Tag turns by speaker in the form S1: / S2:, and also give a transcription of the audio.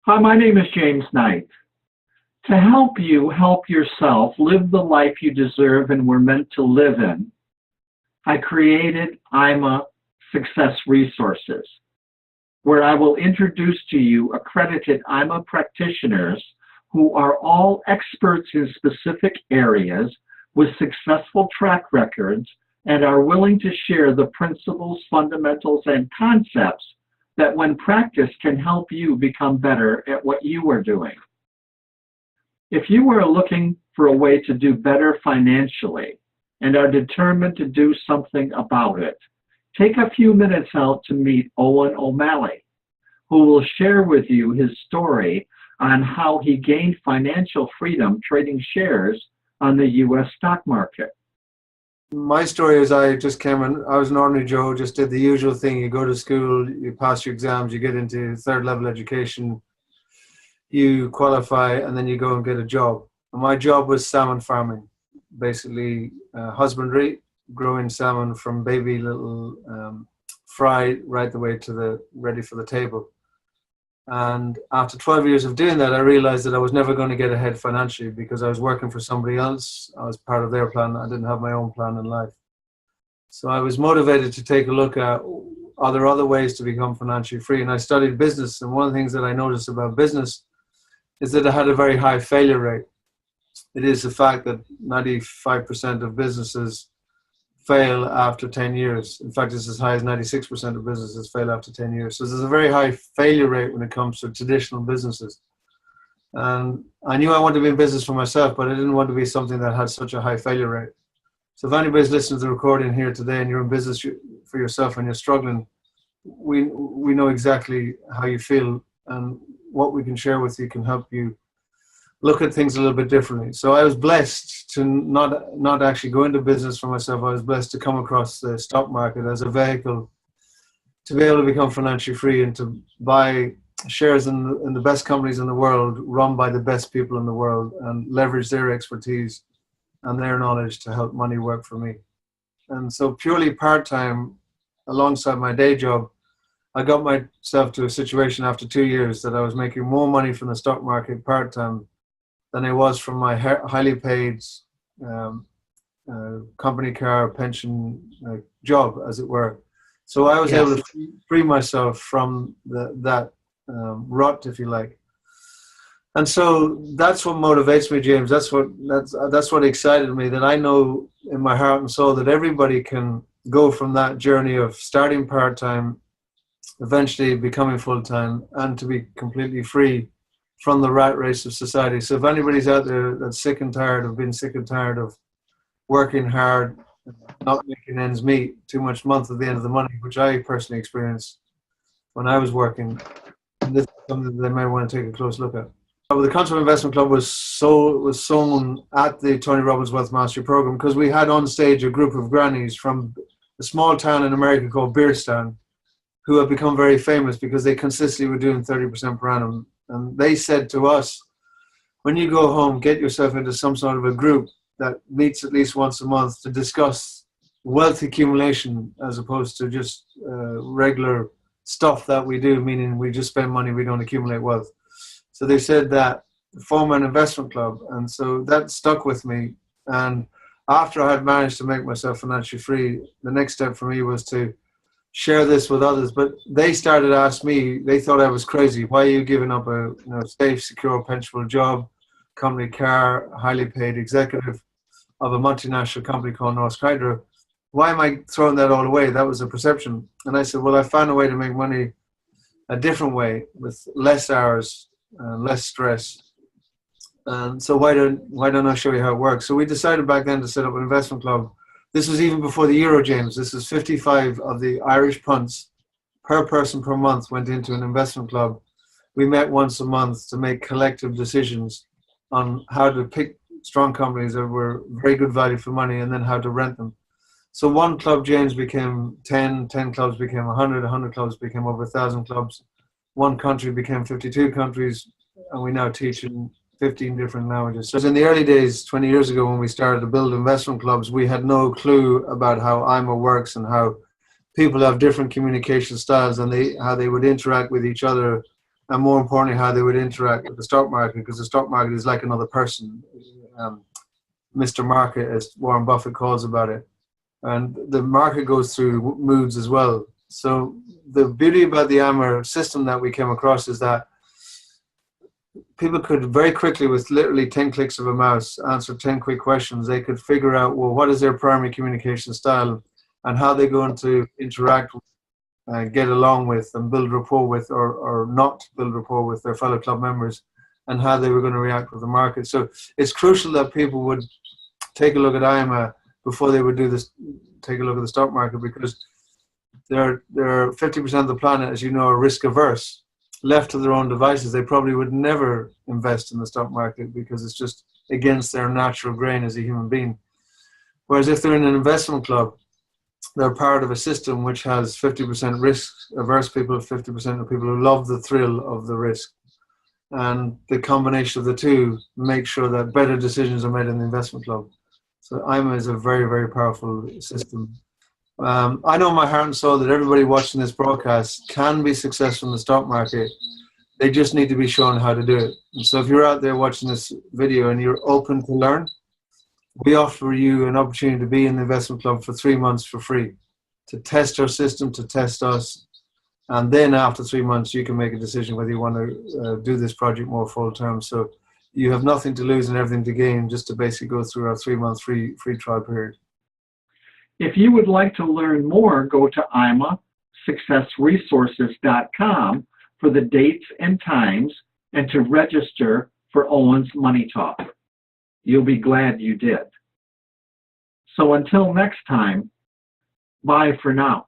S1: Hi, my name is James Knight. To help you help yourself live the life you deserve and were meant to live in, I created iMA Success Resources, where I will introduce to you accredited iMA practitioners who are all experts in specific areas with successful track records and are willing to share the principles, fundamentals, and concepts that when practiced can help you become better at what you are doing. If you are looking for a way to do better financially and are determined to do something about it, take a few minutes out to meet Owen O'Malley, who will share with you his story on how he gained financial freedom trading shares on the U.S. stock market.
S2: My story is I just came in, I was an ordinary Joe, just did the usual thing. You go to school, you pass your exams, you get into third level education, you qualify, and then you go and get a job. And my job was salmon farming, basically husbandry, growing salmon from baby little fry right the way to the ready for the table. And after 12 years of doing that, I realized that I was never going to get ahead financially because I was working for somebody else. I was part of their plan. I didn't have my own plan in life. So I was motivated to take a look at, are there other ways to become financially free? And I studied business. And one of the things that I noticed about business is that it had a very high failure rate. It is the fact that 95% of businesses fail after 10 years. In fact, it's as high as 96% of businesses fail after 10 years. So there's a very high failure rate when it comes to traditional businesses. And I knew I wanted to be in business for myself, but I didn't want to be something that had such a high failure rate. So if anybody's listening to the recording here today and you're in business for yourself and you're struggling, we know exactly how you feel, and what we can share with you can help you look at things a little bit differently. So I was blessed to not actually go into business for myself. I was blessed to come across the stock market as a vehicle to be able to become financially free and to buy shares in the best companies in the world, run by the best people in the world, and leverage their expertise and their knowledge to help money work for me. And so purely part-time, alongside my day job, I got myself to a situation after 2 years that I was making more money from the stock market part-time than I was from my highly paid company car pension job, as it were. So I was able to free myself from that rut, if you like. And so that's what motivates me, James. That's what excited me, that I know in my heart and soul that everybody can go from that journey of starting part-time, eventually becoming full-time, and to be completely free from the rat race of society. So if anybody's out there that's sick and tired of being sick and tired of working hard, not making ends meet, too much month at the end of the money, which I personally experienced when I was working, this is something that they may want to take a close look at. The Concept Investment Club was sown at the Tony Robbins Wealth Mastery Program because we had on stage a group of grannies from a small town in America called Beerstown, who have become very famous because they consistently were doing 30% per annum. And they said to us, when you go home, get yourself into some sort of a group that meets at least once a month to discuss wealth accumulation as opposed to just regular stuff that we do, meaning we just spend money, we don't accumulate wealth. So they said that, form an investment club. And so that stuck with me. And after I had managed to make myself financially free, the next step for me was to share this with others. But they started to ask me, they thought I was crazy. Why are you giving up a safe, secure, pensionable job, company car, highly paid executive of a multinational company called Norsk Hydro? Why am I throwing that all away? That was a perception. And I said, well, I found a way to make money a different way with less hours, less stress. And so why don't I show you how it works? So we decided back then to set up an investment club. This was even before the Euro, James. This is 55 of the Irish punts per person per month went into an investment club. We met once a month to make collective decisions on how to pick strong companies that were very good value for money and then how to rent them. So one club, James, became 10 clubs became 100 clubs became over 1,000 clubs. One country became 52 countries, and we now teach in 15 different languages. So in the early days, 20 years ago, when we started to build investment clubs, we had no clue about how iMA works and how people have different communication styles and how they would interact with each other and more importantly, how they would interact with the stock market, because the stock market is like another person. Mr. Market, as Warren Buffett calls about it. And the market goes through moods as well. So the beauty about the iMA system that we came across is that people could very quickly, with literally 10 clicks of a mouse, answer 10 quick questions. They could figure out, well, what is their primary communication style and how they're going to interact, get along with and build rapport with, or not build rapport with their fellow club members, and how they were going to react with the market. So it's crucial that people would take a look at iMA before they would do this, take a look at the stock market, because they're 50% of the planet, as you know, are risk averse. Left to their own devices, they probably would never invest in the stock market because it's just against their natural grain as a human being. Whereas if they're in an investment club, they're part of a system which has 50% risk averse people, 50% of people who love the thrill of the risk. And the combination of the two makes sure that better decisions are made in the investment club. So iMA is a very, very powerful system. I know in my heart and soul that everybody watching this broadcast can be successful in the stock market. They just need to be shown how to do it. And so if you're out there watching this video and you're open to learn, we offer you an opportunity to be in the investment club for 3 months for free, to test our system, to test us. And then after 3 months, you can make a decision whether you want to do this project more full term. So you have nothing to lose and everything to gain just to basically go through our 3-month free trial period.
S1: If you would like to learn more, go to iMASuccessResources.com for the dates and times and to register for Owen's Money Talk. You'll be glad you did. So until next time, bye for now.